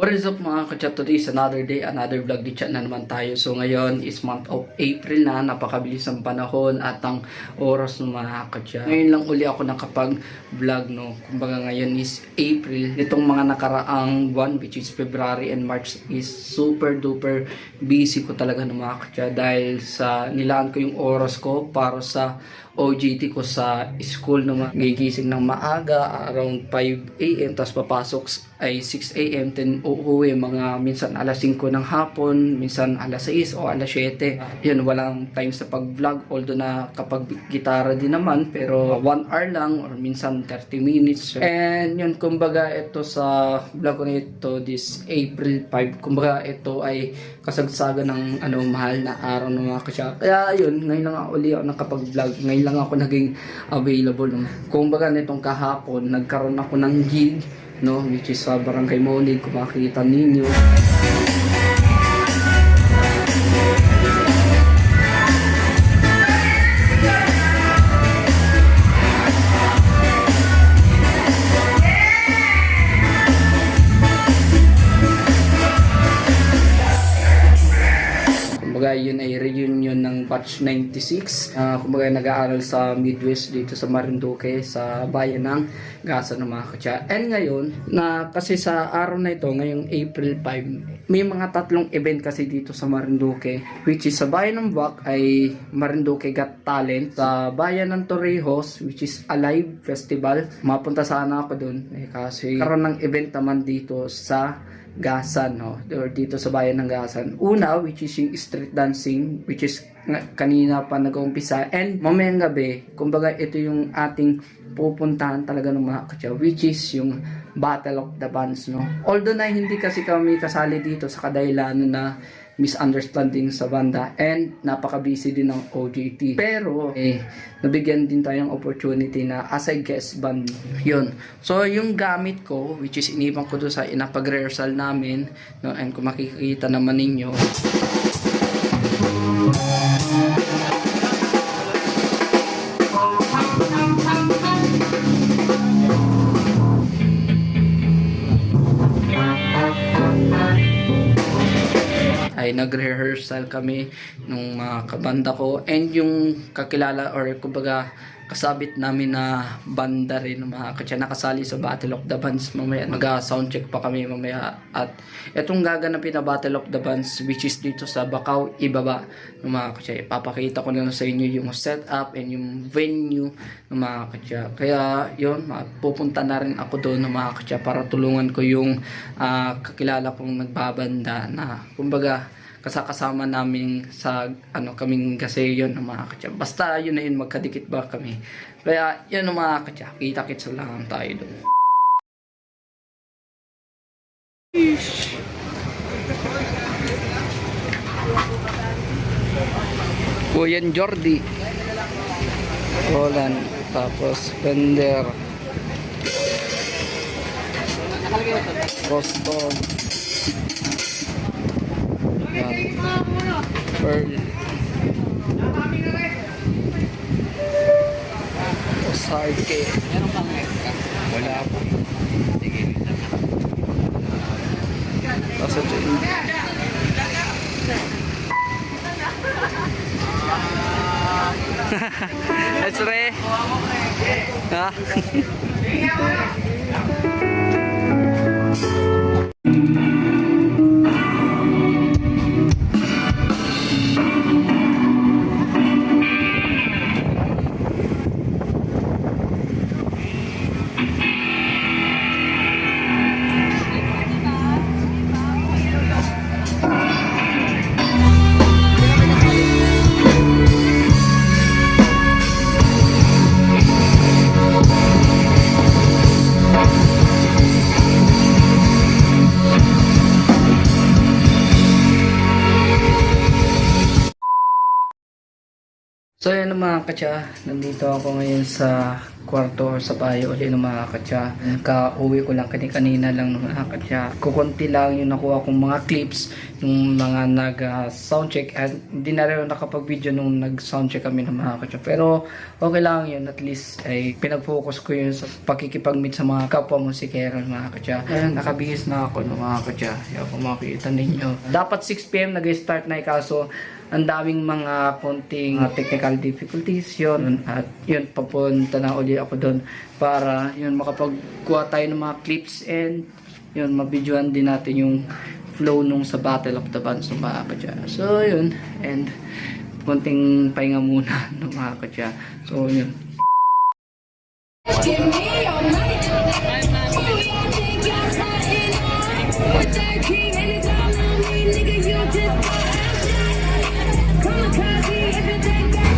What is up mga kachat, today is another day, another vlog di chat na naman tayo. So ngayon is month of April na, napakabilis ang panahon at ang oras ng mga kachat. Ngayon lang uli ako nakapag vlog, no. Kumbaga ngayon is April, nitong mga nakaraang buwan which is February and March is super duper busy ko talaga ng mga kachat dahil sa nilaan ko yung oras ko para sa OJT ko sa school na gigising ng maaga around 5 AM tapos papasok ay 6 AM then uuwi mga minsan alas 5 ng hapon, minsan alas 6 o alas 7. Yun, walang time sa pag-vlog although na kapag gitara din naman pero 1 hour lang or minsan 30 minutes. And yun, kumbaga ito sa vlog ko na ito this April 5, kumbaga ito ay kasagsagan ng mahal na araw ng mga kasya. Kaya yun, ngayon lang uli ako nakapag-vlog. Ngayon lang ako naging available. Kumbaga nitong kahapon, nagkaroon ako ng gig, no, which is sa Barangay Monig, kung makikita ninyo. Kumbaga yun ay reunion ng batch 96. Kumbaga nag-aaral sa Midwest dito sa Marinduque sa bayan ng Gasa ng mga katya. And ngayon, na kasi sa araw na ito, ngayong April 5, may mga tatlong event kasi dito sa Marinduque, which is sa bayan ng Buwak ay Marinduque Got Talent, sa bayan ng Torrijos which is Alive Festival. Mapunta sana ako dun kasi karoon ng event naman dito sa Gasan, no? Or dito sa bayan ng Gasan. Una, which is yung street dancing, which is kanina pa nag-uumpisa. And mamayang gabi, kumbaga ito yung ating pupuntahan talaga ng mga katya, which is yung Battle of the Bands, no? Although na hindi kasi kami kasali dito sa kadahilanan na misunderstanding sa banda and napaka-busy din ng OJT. Pero nabigyan din tayong opportunity na as a guest band. Yun. So yung gamit ko, which is iniwan ko doon sa inapag-rehearsal namin, no, and kung makikita naman ninyo, ay nag-rehearsal kami nung mga kabanda ko and yung kakilala or kumbaga kasabit namin na banda rin ng mga katya nakasali sa Battle of the Bands. Mamaya mag-soundcheck pa kami mamaya at itong gaganapin na Battle of the Bands which is dito sa Bacau Ibaba ng mga katya. Ipapakita ko na sa inyo yung setup and yung venue ng mga katya. Kaya yun, pupunta na rin ako doon ng mga katya para tulungan ko yung kakilala kong nagbabanda na kumbaga kasama namin sa kaming kasi yun ng mga katya. Basta yun na yun, magkadikit ba kami. Kaya yun ng mga katya, kita-kits lang tayo doon. Kuyan Jordi Roland, tapos Fender Boston, Pearl, Osarke. Meron pang extra? Wala po. Sige. Tapos ito yung it's re. Ha? So yun mga katya, nandito ako ngayon sa kwarto sa bahay ulit ng mga katya. Ka-uwi ko lang kanina lang ng mga katya. Kukunti lang yung nakuha kong mga clips, yung mga nag-soundcheck, at hindi na rin nakapag-video nung nag-soundcheck kami ng mga katya. Pero okay lang yun, at least ay pinag-focus ko yun sa pakikipag-meet sa mga kapwa musikero ng mga katya. Ayun, nakabihis na ako ng mga katya. Kaya kung makikita ninyo. Dapat 6 PM nag-start na, kaso ang daming mga konting technical difficulties yun, at yun, papunta na ulit ako doon para yun makapagkuha tayo ng mga clips, and yun, mabidyoan din natin yung flow nung sa Battle of the Bands ng mga katya. So yun, and konting pahinga muna ng mga katya. So yun. Give me your night. Oh, yeah, think you're starting on. With that king, anytime on me, nigga, you just kamikaze if you think that.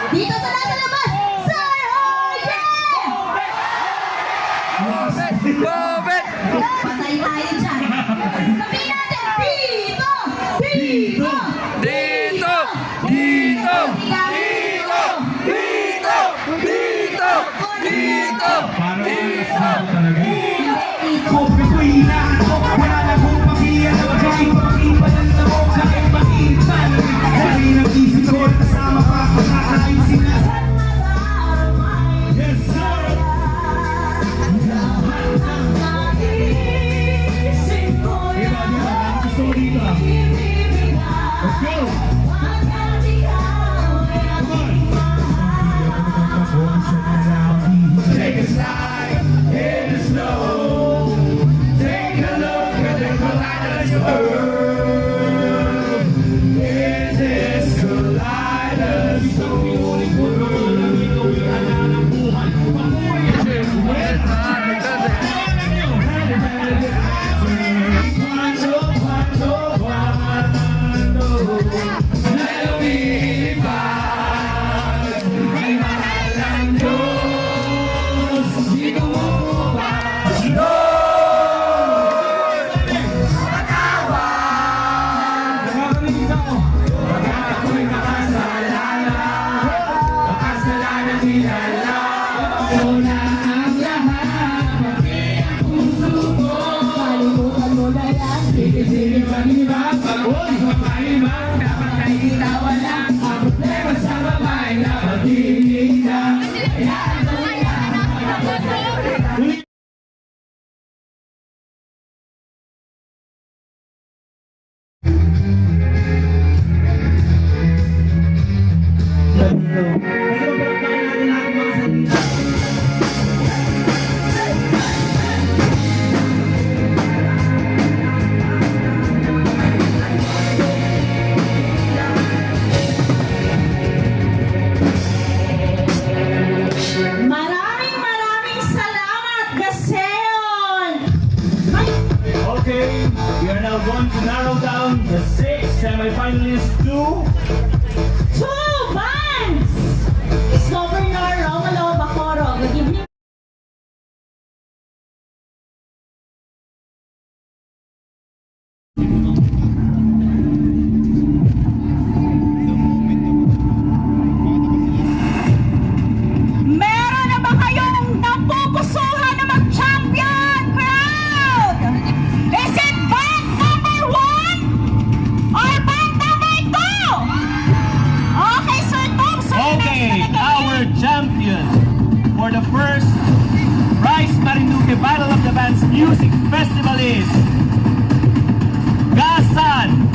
Dito sa nasa labas, Sir Ho! Bobet! Patay tayo dyan. Sabihin natin, dito! Dito! Dito! Dito! Dito! Dito! Dito! Dito! Let's go! Take a slide in the snow. Take a look at the kaleidoscope. In this kaleidoscope. Quando semifinalists to Two bands! Governor Romulo Bacoro. Good evening. Meron na ba kayong napupusuhan na mag-champion crowd? Is it band number 1 or band number 2? Okay, Sir Tom. Sir Okay, our champion for the first Rice Marinduque Battle of the Bands Music Festival is Gasan